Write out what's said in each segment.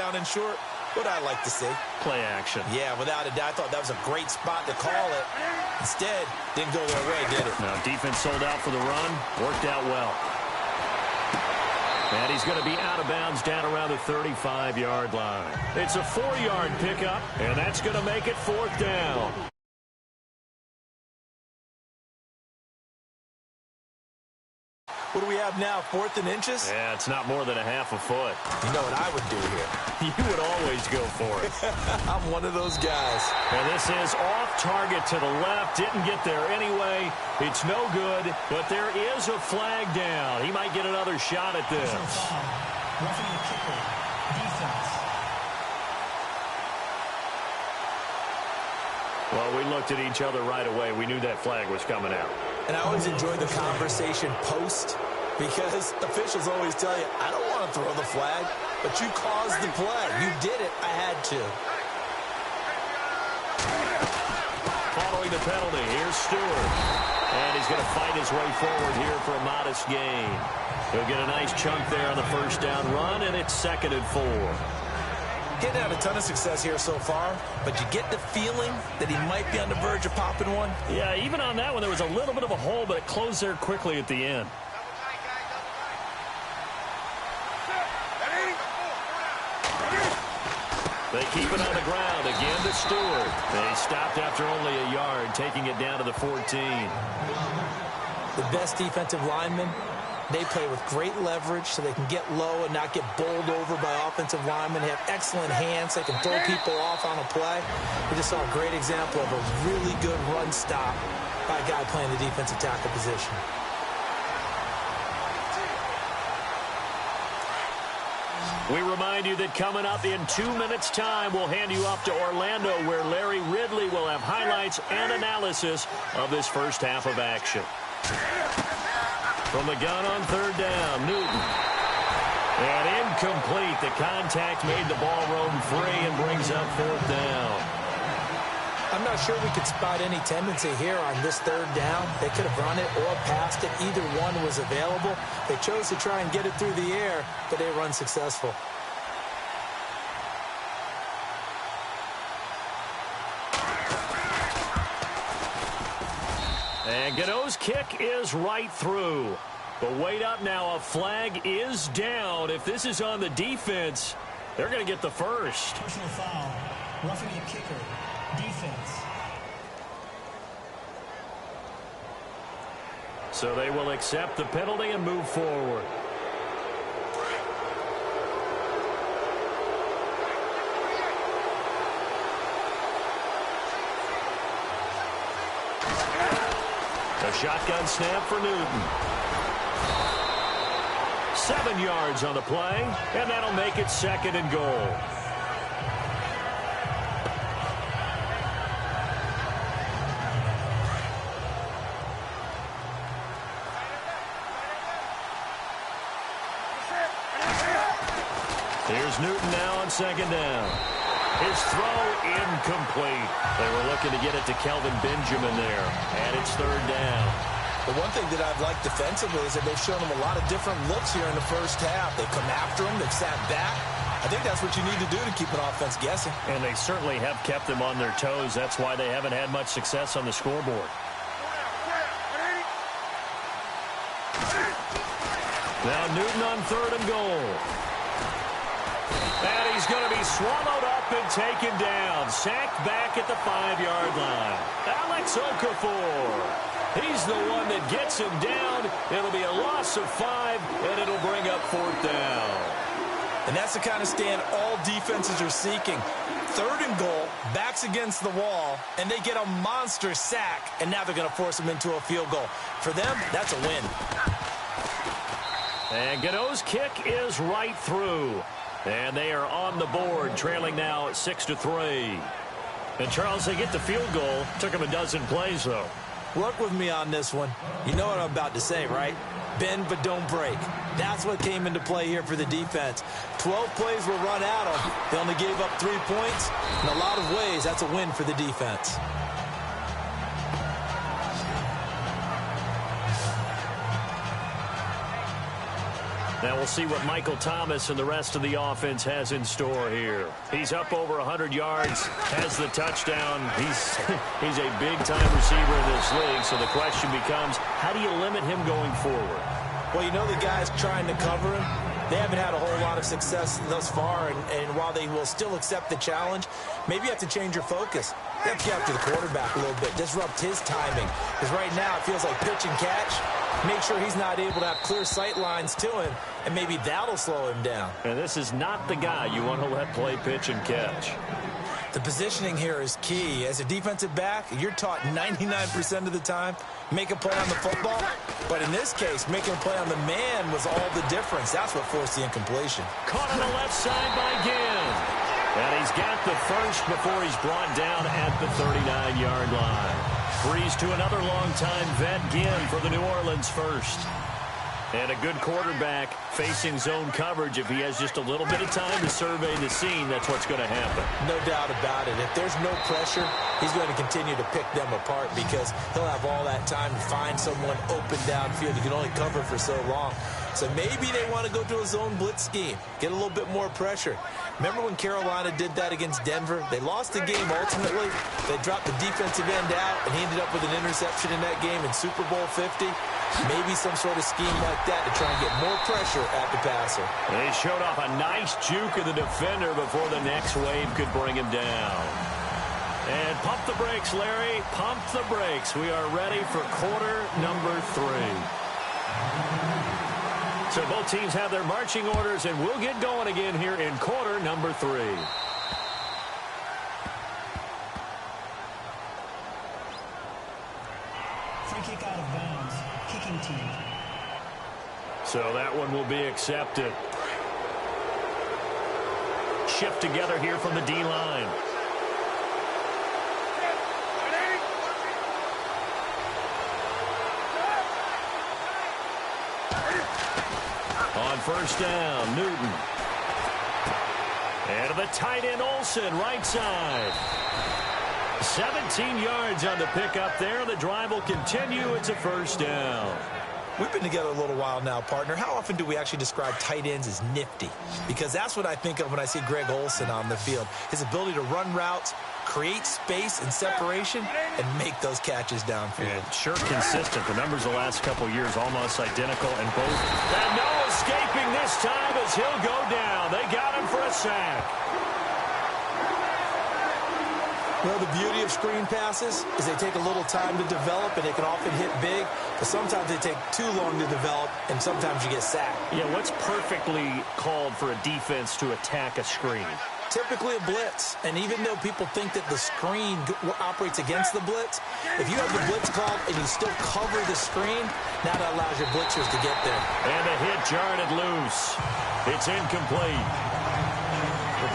down and short, what I'd like to see. Play action. Yeah, without a doubt. I thought that was a great spot to call it. Instead, didn't go their way, did it? No, defense sold out for the run. Worked out well. And he's going to be out of bounds down around the 35-yard line. It's a 4-yard pickup, and that's going to make it 4th down. What do we have now, 4th and inches? Yeah, it's not more than a half a foot. You know what I would do here? You would always go for it. I'm one of those guys. And this is off target to the left. Didn't get there anyway. It's no good, but there is a flag down. He might get another shot at this. Roughing the kicker. Defense. Well, we looked at each other right away. We knew that flag was coming out. And I always enjoy the conversation post because officials always tell you, I don't want to throw the flag, but you caused the play. You did it. I had to. Following the penalty, here's Stewart. And he's going to fight his way forward here for a modest gain. He'll get a nice chunk there on the first down run, and it's 2nd and 4. Getting out a ton of success here so far, but you get the feeling that he might be on the verge of popping one. Yeah, even on that one, there was a little bit of a hole, but it closed there quickly at the end. They keep it on the ground. Again to Stewart. They stopped after only a yard, taking it down to the 14. The best defensive linemen, they play with great leverage so they can get low and not get bowled over by offensive linemen. They have excellent hands. They can throw people off on a play. We just saw a great example of a really good run stop by a guy playing the defensive tackle position. We remind you that coming up in 2 minutes' time, we'll hand you off to Orlando, where Larry Ridley will have highlights and analysis of this first half of action. From the gun on 3rd down, Newton. And incomplete. The contact made the ball roam free and brings up 4th down. I'm not sure we could spot any tendency here on this 3rd down. They could have run it or passed it. Either one was available. They chose to try and get it through the air, but they were unsuccessful. And Gano's kick is right through. But wait up now, a flag is down. If this is on the defense, they're going to get the first. Personal foul. Roughing the kicker. Defense. So they will accept the penalty and move forward. A shotgun snap for Newton. 7 yards on the play, and that'll make it 2nd and goal. Here's Newton now on 2nd down. His throw incomplete. They were looking to get it to Kelvin Benjamin there, and it's 3rd down. The one thing that I've liked defensively is that they've shown him a lot of different looks here in the first half. They've come after him. They've sat back. I think that's what you need to do to keep an offense guessing. And they certainly have kept them on their toes. That's why they haven't had much success on the scoreboard. Now Newton on 3rd and goal. And he's going to be swallowed up and taken down. Sacked back at the 5-yard line. Alex Okafor. He's the one that gets him down. It'll be a loss of 5, and it'll bring up 4th down. And that's the kind of stand all defenses are seeking. 3rd and goal, backs against the wall, and they get a monster sack, and now they're going to force them into a field goal. For them, that's a win. And Gano's kick is right through. And they are on the board, trailing now 6-3. And, Charles, they get the field goal. Took them a dozen plays, though. Work with me on this one. You know what I'm about to say, right? Bend but don't break. That's what came into play here for the defense. 12 plays were run out of. They only gave up 3 points. In a lot of ways, that's a win for the defense. Now we'll see what Michael Thomas and the rest of the offense has in store here. He's up over 100 yards, has the touchdown. He's a big-time receiver in this league, so the question becomes, how do you limit him going forward? Well, you know the guys trying to cover him, they haven't had a whole lot of success thus far, and while they will still accept the challenge, maybe you have to change your focus. You have to get after the quarterback a little bit, disrupt his timing, because right now it feels like pitch and catch. Make sure he's not able to have clear sight lines to him, and maybe that'll slow him down. And this is not the guy you want to let play pitch and catch. The positioning here is key. As a defensive back, you're taught 99% of the time, make a play on the football. But in this case, making a play on the man was all the difference. That's what forced the incompletion. Caught on the left side by Ginn. And he's got the first before he's brought down at the 39-yard line. Breeze to another long-time vet, Ginn, for the New Orleans first. And a good quarterback facing zone coverage. If he has just a little bit of time to survey the scene, that's what's going to happen. No doubt about it. If there's no pressure, he's going to continue to pick them apart because he'll have all that time to find someone open downfield. He can only cover for so long. So maybe they want to go to a zone blitz scheme, get a little bit more pressure. Remember when Carolina did that against Denver? They lost the game ultimately. They dropped the defensive end out, and he ended up with an interception in that game in Super Bowl 50. Maybe some sort of scheme like that to try and get more pressure at the passer. They showed off a nice juke of the defender before the next wave could bring him down. And pump the brakes, Larry. Pump the brakes. We are ready for quarter number 3. So both teams have their marching orders, and we'll get going again here in quarter number 3. Free kick out of bounds. Kicking team. So that one will be accepted. Shift together here from the D-line. On first down, Newton. And to the tight end, Olsen, right side. 17 yards on the pickup there. The drive will continue. It's a first down. We've been together a little while now, partner. How often do we actually describe tight ends as nifty? Because that's what I think of when I see Greg Olsen on the field. His ability to run routes, create space and separation, and make those catches downfield. And sure consistent. The numbers the last couple of years almost identical in both. And no escaping this time as he'll go down. They got him for a sack. Well, the beauty of screen passes is they take a little time to develop, and they can often hit big, but sometimes they take too long to develop, and sometimes you get sacked. Yeah, what's perfectly called for a defense to attack a screen? Typically a blitz, and even though people think that the screen operates against the blitz, if you have the blitz called and you still cover the screen, now that allows your blitzers to get there. And the hit jarred it loose. It's incomplete.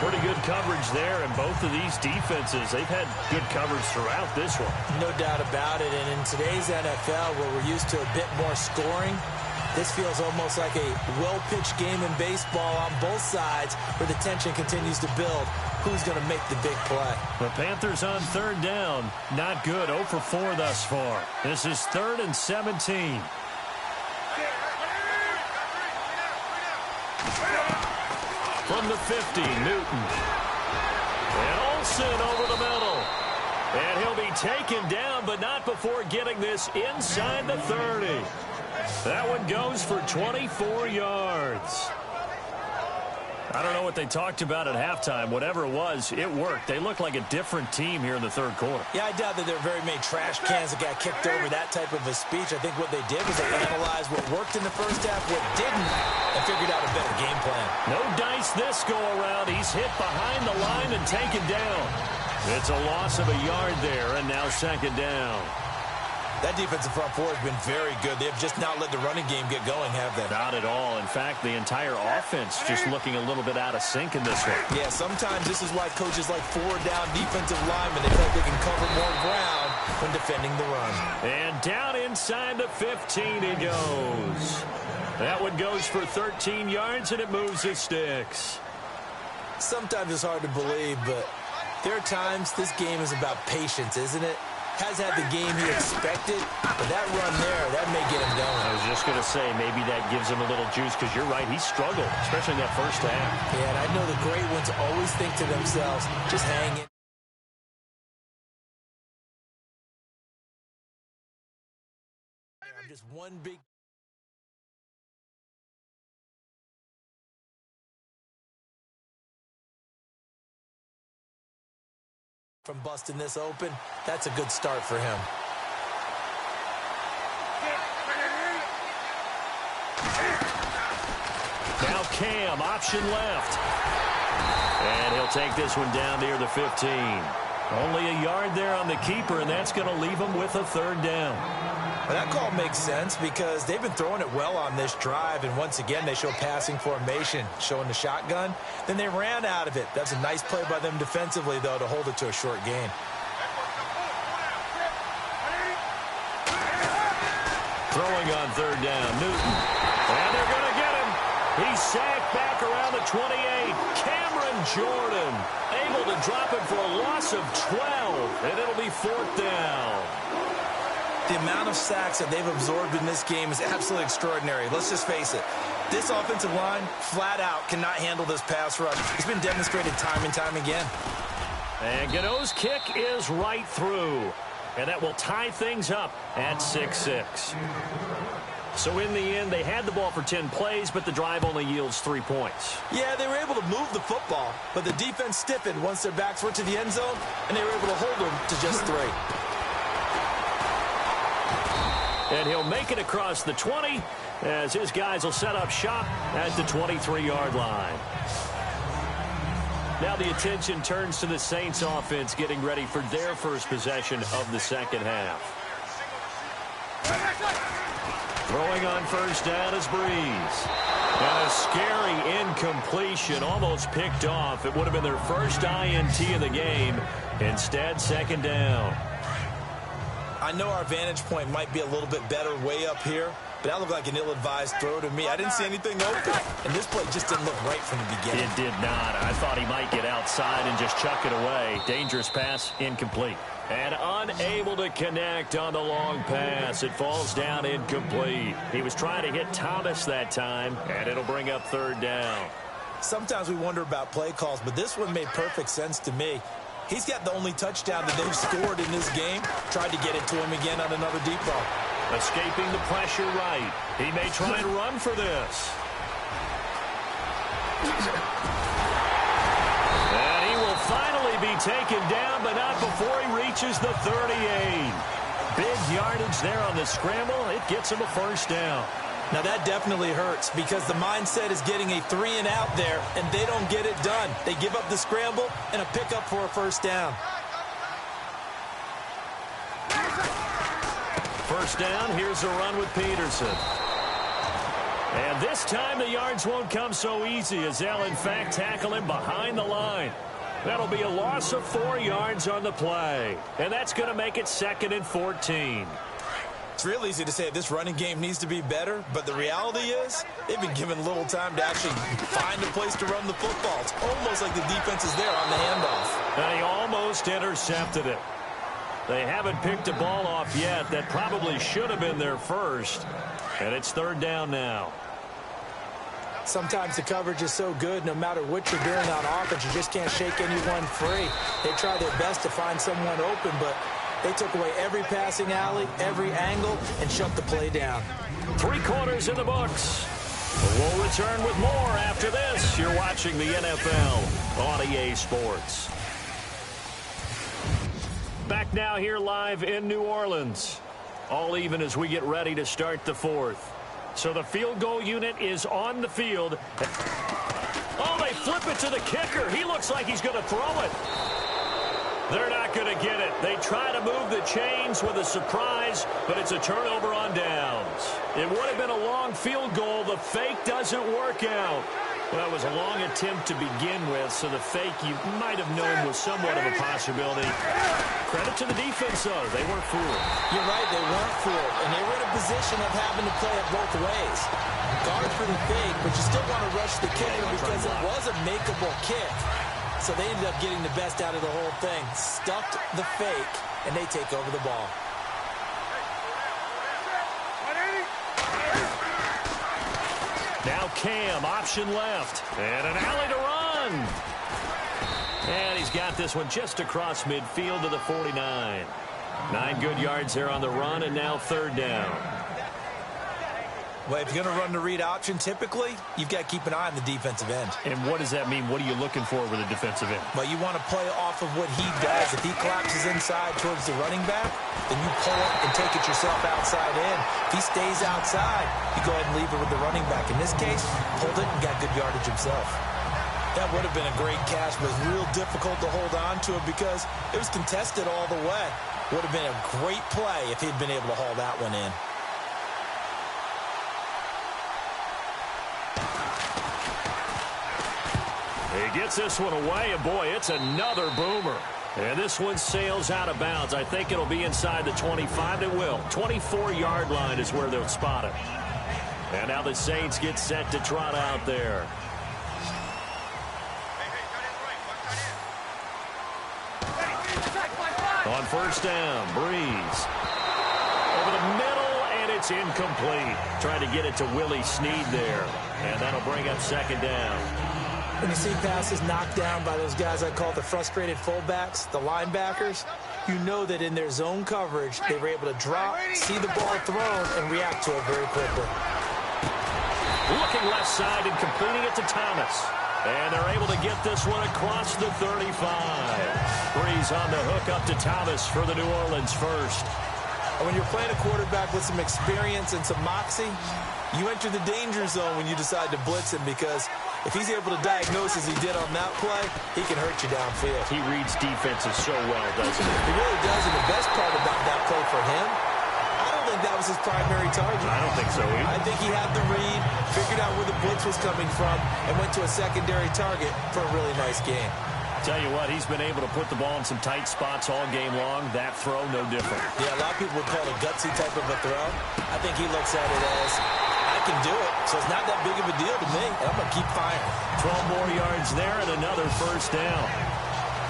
Pretty good coverage there, and both of these defenses, they've had good coverage throughout this one. No doubt about it, and in today's NFL, where we're used to a bit more scoring, this feels almost like a well-pitched game in baseball on both sides where the tension continues to build. Who's going to make the big play? The Panthers on third down. Not good. 0 for 4 thus far. This is 3rd and 17. From the 50, Newton. And Olsen over the middle. And he'll be taken down, but not before getting this inside the 30. That one goes for 24 yards. I don't know what they talked about at halftime. Whatever it was, it worked. They look like a different team here in the third quarter. Yeah, I doubt that there are very many trash cans that got kicked over, that type of a speech. I think what they did was they analyzed what worked in the first half, what didn't, and figured out a better game plan. No dice this go-around. He's hit behind the line and taken down. It's a loss of a yard there, and now second down. That defensive front four has been very good. They have just not let the running game get going, have they? Not at all. In fact, the entire offense just looking a little bit out of sync in this one. Yeah, sometimes this is why coaches like four-down defensive linemen, they feel like they can cover more ground when defending the run. And down inside the 15 he goes. That one goes for 13 yards, and it moves his sticks. Sometimes it's hard to believe, but there are times this game is about patience, isn't it? has had the game he expected, but that run there, that may get him going. I was just going to say, maybe that gives him a little juice, because you're right, he struggled, especially in that first half. Yeah, and I know the great ones always think to themselves, just hang in. I'm just one big... From busting this open, that's a good start for him. Now Cam, option left. And he'll take this one down near the 15. Only a yard there on the keeper, and that's going to leave him with a third down. Well, that call makes sense because they've been throwing it well on this drive, and once again, they show passing formation, showing the shotgun. Then they ran out of it. That's a nice play by them defensively, though, to hold it to a short gain. Throwing on third down, Newton. And they're going to get him. He's sacked back around the 28. Cameron Jordan able to drop it for a loss of 12, and it'll be fourth down. The amount of sacks that they've absorbed in this game is absolutely extraordinary. Let's just face it. This offensive line, flat out, cannot handle this pass rush. It's been demonstrated time and time again. And Gano's kick is right through. And that will tie things up at 6-6. So in the end, they had the ball for 10 plays, but the drive only yields 3 points. Yeah, they were able to move the football, but the defense stiffened once their backs were to the end zone, and they were able to hold them to just 3. And he'll make it across the 20 as his guys will set up shop at the 23-yard line. Now the attention turns to the Saints offense getting ready for their first possession of the second half. Throwing on first down is Breeze. And a scary incompletion, almost picked off. It would have been their first INT of the game. Instead, second down. I know our vantage point might be a little bit better way up here, but that looked like an ill-advised throw to me. I didn't see anything open, and this play just didn't look right from the beginning. It did not. I thought he might get outside and just chuck it away. Dangerous pass, incomplete. And unable to connect on the long pass. It falls down incomplete. He was trying to hit Thomas that time, and it'll bring up third down. Sometimes we wonder about play calls, but this one made perfect sense to me. He's got the only touchdown that they've scored in this game. Tried to get it to him again on another deep ball. Escaping the pressure right. He may try and run for this. And he will finally be taken down, but not before he reaches the 38. Big yardage there on the scramble. It gets him a first down. Now that definitely hurts because the mindset is getting a 3-and-out there, and they don't get it done. They give up the scramble and a pickup for a first down. First down, here's a run with Peterson. And this time the yards won't come so easy as they'll in fact tackle him behind the line. That'll be a loss of 4 yards on the play. And that's going to make it 2nd and 14. It's real easy to say this running game needs to be better, but the reality is they've been given little time to actually find a place to run the football. It's almost like the defense is there on the handoff. They almost intercepted it. They haven't picked a ball off yet. That probably should have been their first. And it's third down now. Sometimes the coverage is so good, no matter what you're doing on offense, you just can't shake anyone free. They try their best to find someone open, but they took away every passing alley, every angle, and shut the play down. 3 quarters in the books. We'll return with more after this. You're watching the NFL on EA Sports. Back now here live in New Orleans. All even as we get ready to start the fourth. So the field goal unit is on the field. Oh, they flip it to the kicker. He looks like he's going to throw it. They're not going to get it. They try to move the chains with a surprise, but it's a turnover on downs. It would have been a long field goal. The fake doesn't work out. Well, it was a long attempt to begin with, so the fake you might have known was somewhat of a possibility. Credit to the defense, though. They weren't fooled. You're right, they weren't fooled, and they were in a position of having to play it both ways. Guard for the fake, but you still want to rush the kicker because it was a makeable kick. So they ended up getting the best out of the whole thing. Stuffed the fake, and they take over the ball. Now Cam, option left. And an alley to run. And he's got this one just across midfield to the 49. 9 good yards there on the run, and now third down. Well, if you're going to run the read option, typically, you've got to keep an eye on the defensive end. And what does that mean? What are you looking for with a defensive end? Well, you want to play off of what he does. If he collapses inside towards the running back, then you pull it and take it yourself outside in. If he stays outside, you go ahead and leave it with the running back. In this case, pulled it and got good yardage himself. That would have been a great catch, but it was real difficult to hold on to it because it was contested all the way. Would have been a great play if he'd been able to haul that one in. He gets this one away, and boy, it's another boomer. And this one sails out of bounds. I think it'll be inside the 25. It will. 24-yard line is where they'll spot it. And now the Saints get set to trot out there. On first down, Breeze. Over the middle, and it's incomplete. Trying to get it to Willie Snead there. And that'll bring up second down. When you see passes knocked down by those guys I call the frustrated fullbacks, the linebackers, you know that in their zone coverage, they were able to drop, see the ball thrown, and react to it very quickly. Looking left side and completing it to Thomas. And they're able to get this one across the 35. Breeze on the hook up to Thomas for the New Orleans first. And when you're playing a quarterback with some experience and some moxie, you enter the danger zone when you decide to blitz him, because if he's able to diagnose as he did on that play, he can hurt you downfield. He reads defenses so well, doesn't he? He really does, and the best part about that play for him, I don't think that was his primary target. I don't think so either. I think he had the read, figured out where the blitz was coming from, and went to a secondary target for a really nice game. Tell you what, he's been able to put the ball in some tight spots all game long. That throw, no different. Yeah, a lot of people would call it a gutsy type of a throw. I think he looks at it as, I can do it, so it's not that big of a deal to me, and I'm going to keep firing. 12 more yards there and another first down.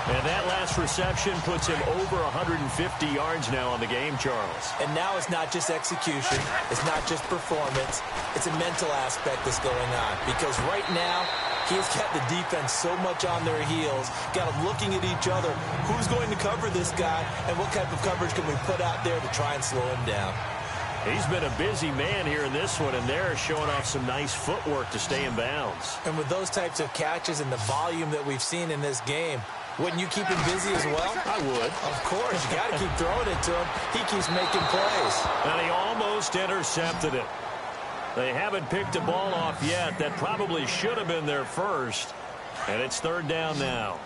And that last reception puts him over 150 yards now on the game, Charles. And now it's not just execution. It's not just performance. It's a mental aspect that's going on. Because right now, he has got the defense so much on their heels, got them looking at each other. Who's going to cover this guy, and what type of coverage can we put out there to try and slow him down? He's been a busy man here in this one, and they're showing off some nice footwork to stay in bounds. And with those types of catches and the volume that we've seen in this game, wouldn't you keep him busy as well? I would. Of course. You got to keep throwing it to him. He keeps making plays. And he almost intercepted it. They haven't picked a ball off yet. That probably should have been their first. And it's third down now.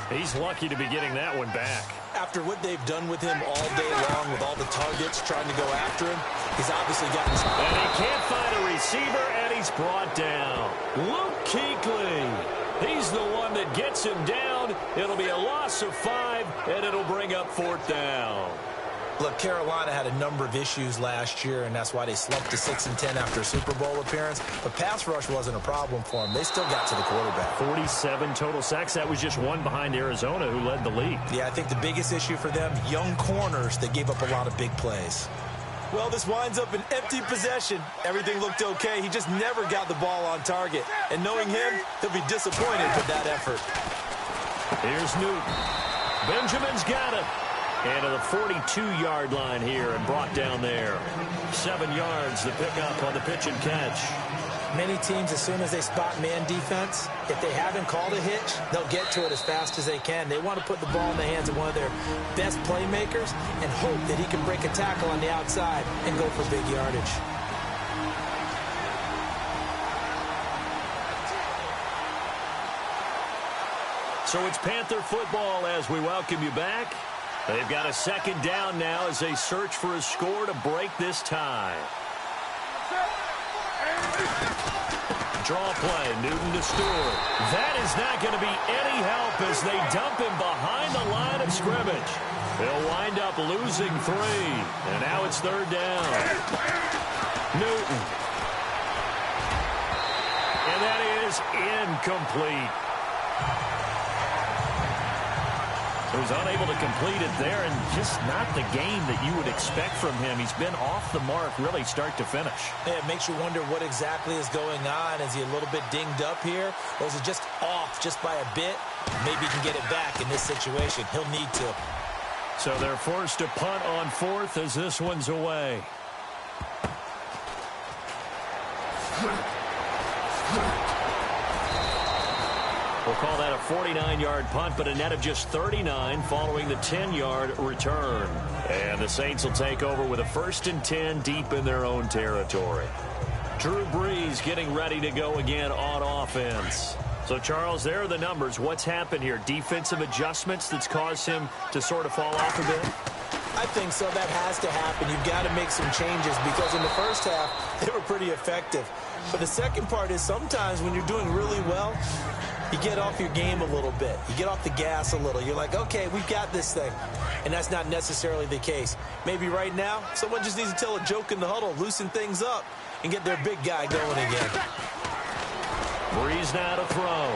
He's lucky to be getting that one back. After what they've done with him all day long, with all the targets trying to go after him, he's obviously gotten some. And he can't find a receiver, and he's brought down. Luke Kuechly. He's the one that gets him down. It'll be a loss of 5, and it'll bring up fourth down. Look, Carolina had a number of issues last year, and that's why they slumped to 6-10 after a Super Bowl appearance. But pass rush wasn't a problem for them. They still got to the quarterback. 47 total sacks. That was just one behind Arizona, who led the league. Yeah, I think the biggest issue for them, young corners that gave up a lot of big plays. Well, this winds up an empty possession. Everything looked okay. He just never got the ball on target. And knowing him, he'll be disappointed with that effort. Here's Newton. Benjamin's got it. And to the 42-yard line here and brought down there. 7 yards to pick up on the pitch and catch. Many teams, as soon as they spot man defense, if they haven't called a hitch, they'll get to it as fast as they can. They want to put the ball in the hands of one of their best playmakers and hope that he can break a tackle on the outside and go for big yardage. So it's Panther football as we welcome you back. They've got a second down now as they search for a score to break this tie. Draw play, Newton to Stewart. That is not going to be any help as they dump him behind the line of scrimmage. They'll wind up losing 3. And now it's third down. Newton. And that is incomplete. who's unable to complete it there, and just not the game that you would expect from him. He's been off the mark really start to finish. Yeah, it makes you wonder what exactly is going on. Is he a little bit dinged up here, or is it just off just by a bit? Maybe he can get it back in this situation. He'll need to. So they're forced to punt on fourth as this one's away. We'll call that a 49-yard punt, but a net of just 39 following the 10-yard return. And the Saints will take over with a 1st and 10 deep in their own territory. Drew Brees getting ready to go again on offense. So, Charles, there are the numbers. What's happened here? Defensive adjustments that's caused him to sort of fall off a bit? I think so. That has to happen. You've got to make some changes because in the first half, they were pretty effective. But the second part is sometimes when you're doing really well, you get off your game a little bit. You get off the gas a little. You're like, okay, we've got this thing. And that's not necessarily the case. Maybe right now, someone just needs to tell a joke in the huddle, loosen things up, and get their big guy going again. Brees now to throw.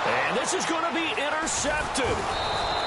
And this is going to be intercepted.